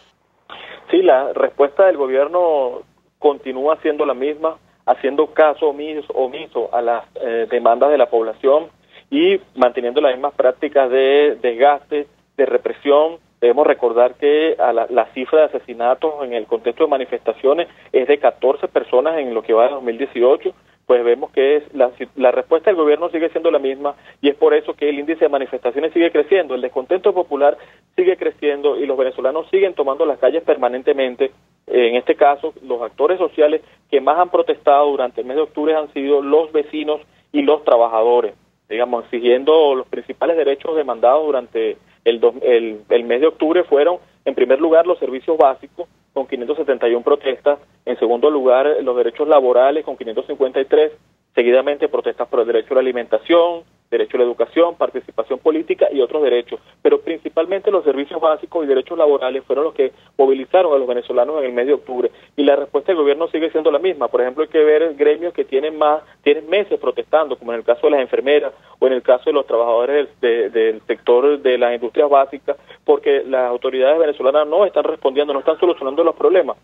Sí, la respuesta del gobierno continúa siendo la misma, haciendo caso omiso a las demandas de la población y manteniendo las mismas prácticas de desgaste, de represión. Debemos recordar que la cifra de asesinatos en el contexto de manifestaciones es de 14 personas en lo que va de 2018, pues vemos que la respuesta del gobierno sigue siendo la misma, y es por eso que el índice de manifestaciones sigue creciendo, el descontento popular sigue creciendo y los venezolanos siguen tomando las calles permanentemente. En este caso, los actores sociales que más han protestado durante el mes de octubre han sido los vecinos y los trabajadores, digamos, exigiendo los principales derechos demandados durante el mes de octubre. Fueron, en primer lugar, los servicios básicos, con 571 protestas; en segundo lugar, los derechos laborales, con 553, seguidamente protestas por el derecho a la alimentación, derecho a la educación, participación política y otros derechos, pero principalmente los servicios básicos y derechos laborales fueron los que movilizaron a los venezolanos en el mes de octubre, y la respuesta del gobierno sigue siendo la misma. Por ejemplo, hay que ver gremios que tienen meses protestando, como en el caso de las enfermeras o en el caso de los trabajadores del sector de las industrias básicas, porque las autoridades venezolanas no están respondiendo, no están solucionando los problemas.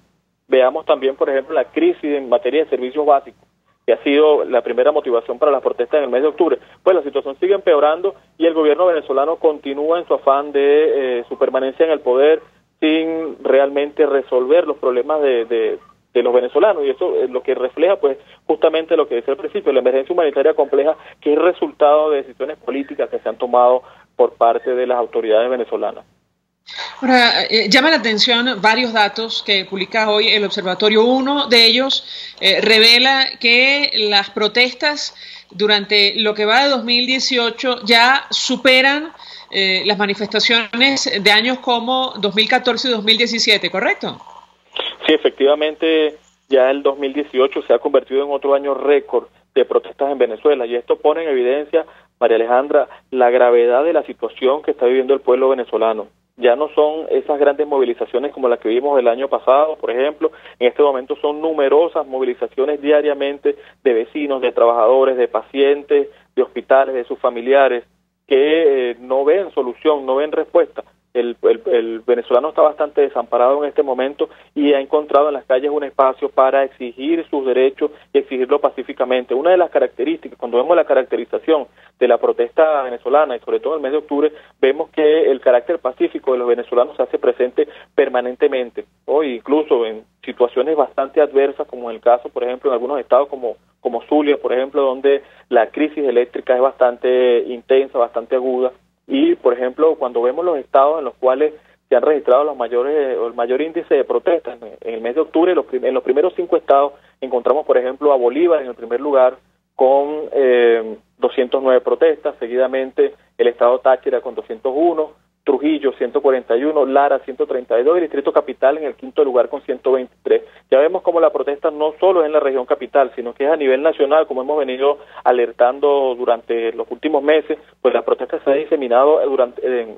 Veamos también, por ejemplo, la crisis en materia de servicios básicos, que ha sido la primera motivación para las protestas en el mes de octubre. Pues la situación sigue empeorando y el gobierno venezolano continúa en su afán de su permanencia en el poder sin realmente resolver los problemas de los venezolanos, y eso es lo que refleja pues justamente lo que decía al principio, la emergencia humanitaria compleja, que es resultado de decisiones políticas que se han tomado por parte de las autoridades venezolanas. Ahora, llama la atención varios datos que publica hoy el observatorio. Uno de ellos revela que las protestas durante lo que va de 2018 ya superan las manifestaciones de años como 2014 y 2017, ¿correcto? Sí, efectivamente, ya el 2018 se ha convertido en otro año récord de protestas en Venezuela, y esto pone en evidencia, María Alejandra, la gravedad de la situación que está viviendo el pueblo venezolano. Ya no son esas grandes movilizaciones como las que vimos el año pasado, por ejemplo. En este momento son numerosas movilizaciones diariamente de vecinos, de trabajadores, de pacientes, de hospitales, de sus familiares, que no ven solución, no ven respuesta. El venezolano está bastante desamparado en este momento y ha encontrado en las calles un espacio para exigir sus derechos y exigirlo pacíficamente. Una de las características, cuando vemos la caracterización de la protesta venezolana y sobre todo en el mes de octubre, vemos que el carácter pacífico de los venezolanos se hace presente permanentemente, hoy incluso en situaciones bastante adversas, como en el caso, por ejemplo, en algunos estados como Zulia, por ejemplo, donde la crisis eléctrica es bastante intensa, bastante aguda. Y, por ejemplo, cuando vemos los estados en los cuales se han registrado el mayor índice de protestas en el mes de octubre, en los primeros 5 estados encontramos, por ejemplo, a Bolívar en el primer lugar con 209 protestas, seguidamente el estado Táchira con 201, Trujillo 141, Lara 132 y el Distrito Capital en el 5º lugar con 123. Ya vemos como la protesta no solo es en la región capital, sino que es a nivel nacional, como hemos venido alertando durante los últimos meses, pues la protesta se ha diseminado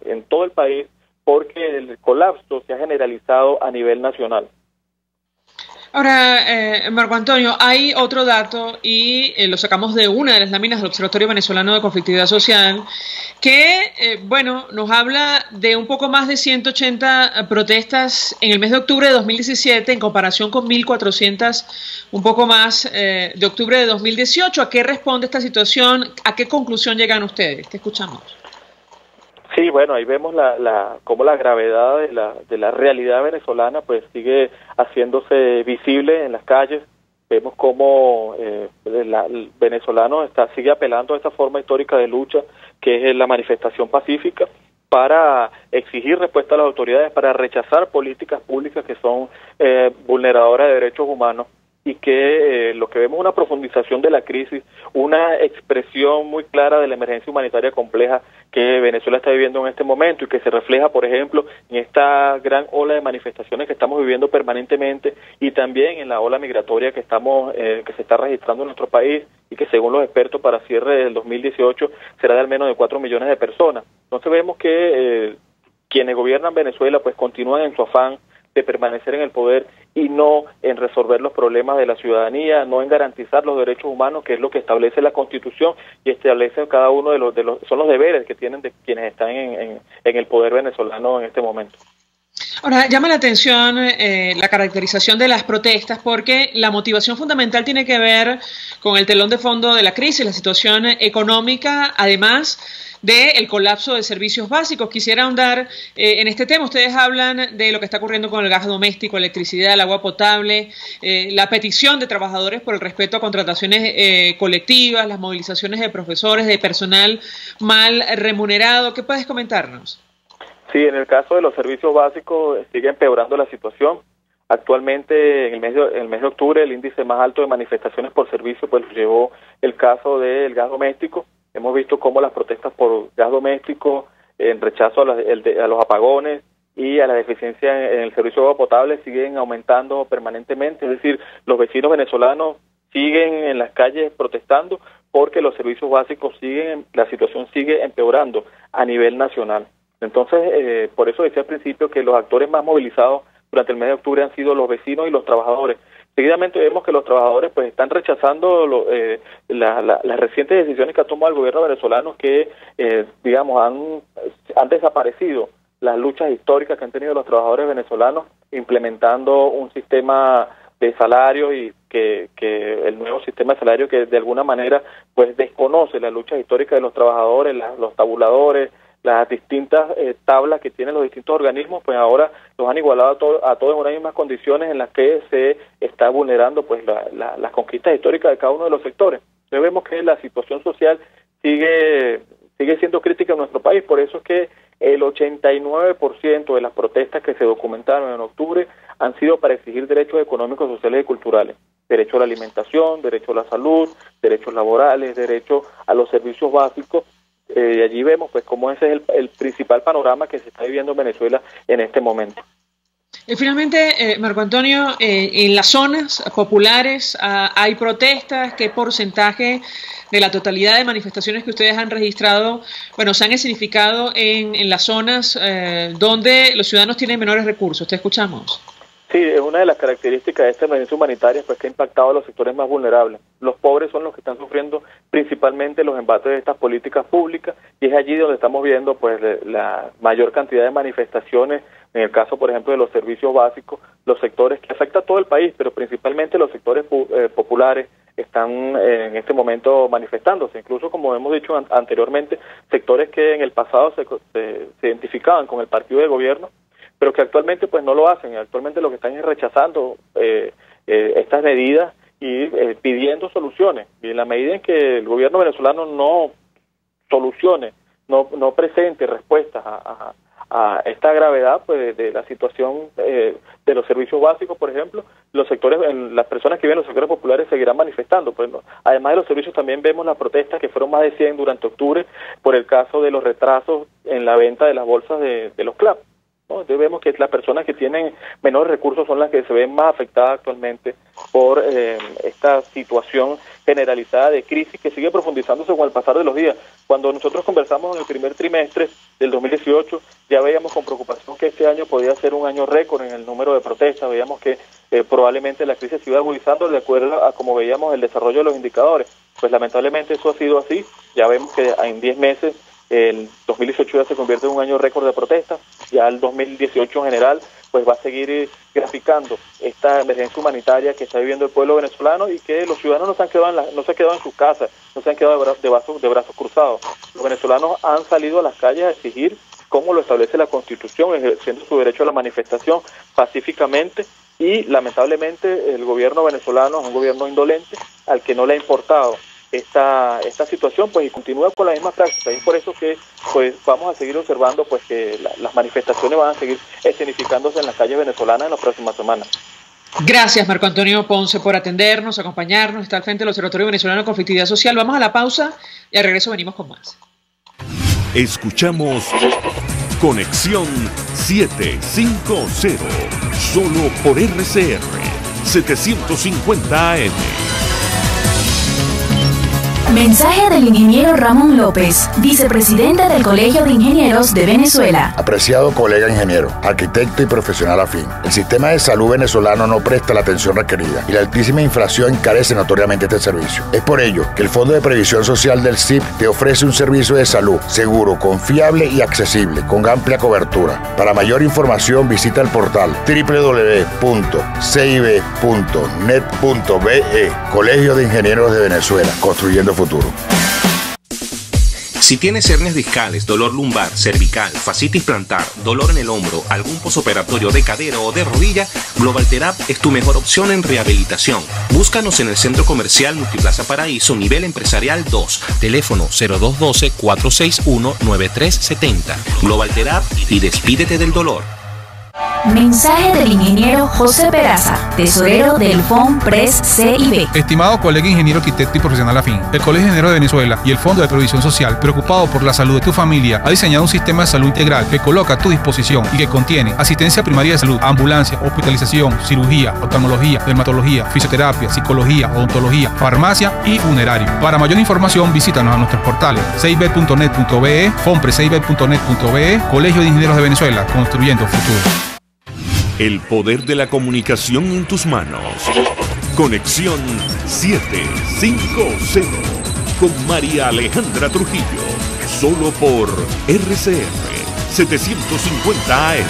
en todo el país porque el colapso se ha generalizado a nivel nacional. Ahora, Marco Antonio, hay otro dato y lo sacamos de una de las láminas del Observatorio Venezolano de Conflictividad Social que, nos habla de un poco más de 180 protestas en el mes de octubre de 2017 en comparación con 1.400, un poco más de octubre de 2018. ¿A qué responde esta situación? ¿A qué conclusión llegan ustedes? Te escuchamos. Sí, bueno, ahí vemos cómo la gravedad de la realidad venezolana pues sigue haciéndose visible en las calles. Vemos cómo el venezolano sigue apelando a esa forma histórica de lucha que es la manifestación pacífica para exigir respuesta a las autoridades, para rechazar políticas públicas que son vulneradoras de derechos humanos, y que lo que vemos es una profundización de la crisis, una expresión muy clara de la emergencia humanitaria compleja que Venezuela está viviendo en este momento y que se refleja, por ejemplo, en esta gran ola de manifestaciones que estamos viviendo permanentemente y también en la ola migratoria que se está registrando en nuestro país y que según los expertos para cierre del 2018 será de al menos de 4 millones de personas. Entonces vemos que quienes gobiernan Venezuela pues continúan en su afán de permanecer en el poder y no en resolver los problemas de la ciudadanía, no en garantizar los derechos humanos, que es lo que establece la Constitución y establece cada uno son los deberes que tienen de quienes están en el poder venezolano en este momento. Ahora, llama la atención la caracterización de las protestas porque la motivación fundamental tiene que ver con el telón de fondo de la crisis, la situación económica, además del colapso de servicios básicos. Quisiera ahondar en este tema. Ustedes hablan de lo que está ocurriendo con el gas doméstico, electricidad, el agua potable, la petición de trabajadores por el respeto a contrataciones colectivas, las movilizaciones de profesores, de personal mal remunerado. ¿Qué puedes comentarnos? Sí, en el caso de los servicios básicos sigue empeorando la situación. Actualmente, en el mes de octubre, el índice más alto de manifestaciones por servicio pues llevó el caso del gas doméstico. Hemos visto cómo las protestas por gas doméstico, en rechazo a los apagones y a la deficiencia en el servicio de agua potable siguen aumentando permanentemente. Es decir, los vecinos venezolanos siguen en las calles protestando porque los servicios básicos la situación sigue empeorando a nivel nacional. Entonces, por eso decía al principio que los actores más movilizados durante el mes de octubre han sido los vecinos y los trabajadores. Seguidamente vemos que los trabajadores pues están rechazando las recientes decisiones que ha tomado el gobierno venezolano que, han desaparecido las luchas históricas que han tenido los trabajadores venezolanos, implementando un sistema de salario y que el nuevo sistema de salario que de alguna manera pues desconoce las luchas históricas de los trabajadores, los tabuladores, las distintas tablas que tienen los distintos organismos, pues ahora los han igualado a todos en unas mismas condiciones en las que se está vulnerando pues las conquistas históricas de cada uno de los sectores. Entonces vemos que la situación social sigue siendo crítica en nuestro país, por eso es que el 89% de las protestas que se documentaron en octubre han sido para exigir derechos económicos, sociales y culturales. Derecho a la alimentación, derecho a la salud, derechos laborales, derecho a los servicios básicos. Y allí vemos pues cómo ese es el principal panorama que se está viviendo en Venezuela en este momento. Finalmente, Marco Antonio, en las zonas populares hay protestas. ¿Qué porcentaje de la totalidad de manifestaciones que ustedes han registrado, se han significado en las zonas donde los ciudadanos tienen menores recursos? Te escuchamos. Sí, es una de las características de esta emergencia humanitaria, pues que ha impactado a los sectores más vulnerables. Los pobres son los que están sufriendo principalmente los embates de estas políticas públicas, y es allí donde estamos viendo pues la mayor cantidad de manifestaciones, en el caso por ejemplo de los servicios básicos, los sectores que afecta a todo el país, pero principalmente los sectores populares están en este momento manifestándose, incluso como hemos dicho anteriormente, sectores que en el pasado se identificaban con el partido de gobierno, pero que actualmente pues no lo hacen. Actualmente lo que están es rechazando estas medidas y pidiendo soluciones. Y en la medida en que el gobierno venezolano no solucione, no presente respuestas a esta gravedad pues de la situación de los servicios básicos, por ejemplo, los sectores, las personas que viven en los sectores populares seguirán manifestando. Pues, además de los servicios, también vemos las protestas que fueron más de 100 durante octubre por el caso de los retrasos en la venta de las bolsas de los CLAP. Entonces vemos que las personas que tienen menores recursos son las que se ven más afectadas actualmente por esta situación generalizada de crisis que sigue profundizándose con el pasar de los días. Cuando nosotros conversamos en el primer trimestre del 2018, ya veíamos con preocupación que este año podía ser un año récord en el número de protestas. Veíamos que probablemente la crisis se iba agudizando de acuerdo a como veíamos el desarrollo de los indicadores. Pues lamentablemente eso ha sido así. Ya vemos que en 10 meses el 2018 ya se convierte en un año récord de protestas, ya el 2018 en general pues va a seguir graficando esta emergencia humanitaria que está viviendo el pueblo venezolano, y que los ciudadanos no se han quedado en sus casas, no se han quedado de brazos cruzados. Los venezolanos han salido a las calles a exigir, como lo establece la Constitución, ejerciendo su derecho a la manifestación pacíficamente, y lamentablemente el gobierno venezolano es un gobierno indolente al que no le ha importado esta situación, pues, y continúa con la misma práctica, y por eso que pues vamos a seguir observando pues que las manifestaciones van a seguir escenificándose en las calles venezolanas en las próximas semanas. Gracias, Marco Antonio Ponce, por atendernos, acompañarnos, estar al frente del Observatorio Venezolano de Conflictividad Social. Vamos a la pausa y al regreso venimos con más. Escuchamos Conexión 750, solo por RCR 750 AM. Mensaje del ingeniero Ramón López, vicepresidente del Colegio de Ingenieros de Venezuela. Apreciado colega ingeniero, arquitecto y profesional afín, el sistema de salud venezolano no presta la atención requerida y la altísima inflación encarece notoriamente este servicio. Es por ello que el Fondo de Previsión Social del CIP te ofrece un servicio de salud seguro, confiable y accesible, con amplia cobertura. Para mayor información visita el portal www.cib.net.be. Colegio de Ingenieros de Venezuela, construyendo futuro. Si tienes hernias discales, dolor lumbar, cervical, fascitis plantar, dolor en el hombro, algún posoperatorio de cadera o de rodilla, Global Therap es tu mejor opción en rehabilitación. Búscanos en el Centro Comercial Multiplaza Paraíso, nivel empresarial 2, teléfono 0212-461-9370. Global Therap y despídete del dolor. Mensaje del ingeniero José Peraza, tesorero del FONPRES CIB. Estimado colega ingeniero arquitecto y profesional afín, el Colegio de Ingenieros de Venezuela y el Fondo de Previsión Social, preocupado por la salud de tu familia, ha diseñado un sistema de salud integral que coloca a tu disposición y que contiene asistencia primaria de salud, ambulancia, hospitalización, cirugía, oftalmología, dermatología, fisioterapia, psicología, odontología, farmacia y funerario. Para mayor información, visítanos a nuestros portales cib.net.be, fonprescib.net.be, Colegio de Ingenieros de Venezuela, construyendo futuro. El poder de la comunicación en tus manos. Conexión 750 con María Alejandra Trujillo. Solo por RCR 750 AM.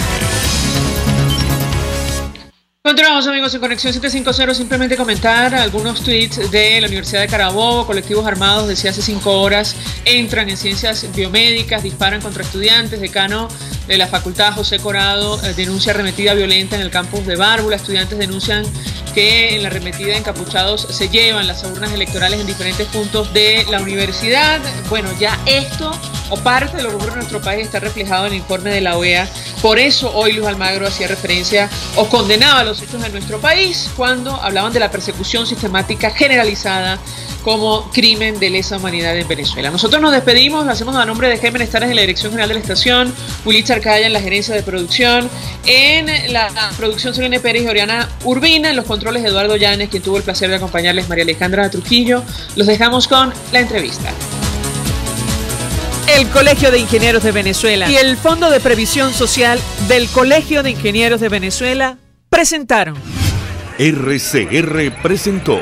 Continuamos, amigos, en Conexión 750. Simplemente comentar algunos tweets de la Universidad de Carabobo. Colectivos armados desde hace 5 horas entran en ciencias biomédicas, disparan contra estudiantes. Decano de la facultad, José Corado, denuncia arremetida violenta en el campus de Bárbula. Estudiantes denuncian que en la arremetida encapuchados se llevan las urnas electorales en diferentes puntos de la universidad. Bueno, ya esto o parte de lo que ocurre en nuestro país está reflejado en el informe de la OEA. Por eso hoy Luis Almagro hacía referencia o condenaba los hechos de nuestro país cuando hablaban de la persecución sistemática generalizada como crimen de lesa humanidad en Venezuela. Nosotros nos despedimos, lo hacemos a nombre de Jaime Estares en la dirección general de la estación, Wilitza Arcaya en la gerencia de producción, en la producción Selene Pérez y Oriana Urbina, en los controles Eduardo Llanes, quien tuvo el placer de acompañarles, María Alejandra Trujillo. Los dejamos con la entrevista. El Colegio de Ingenieros de Venezuela y el Fondo de Previsión Social del Colegio de Ingenieros de Venezuela presentaron. RCR presentó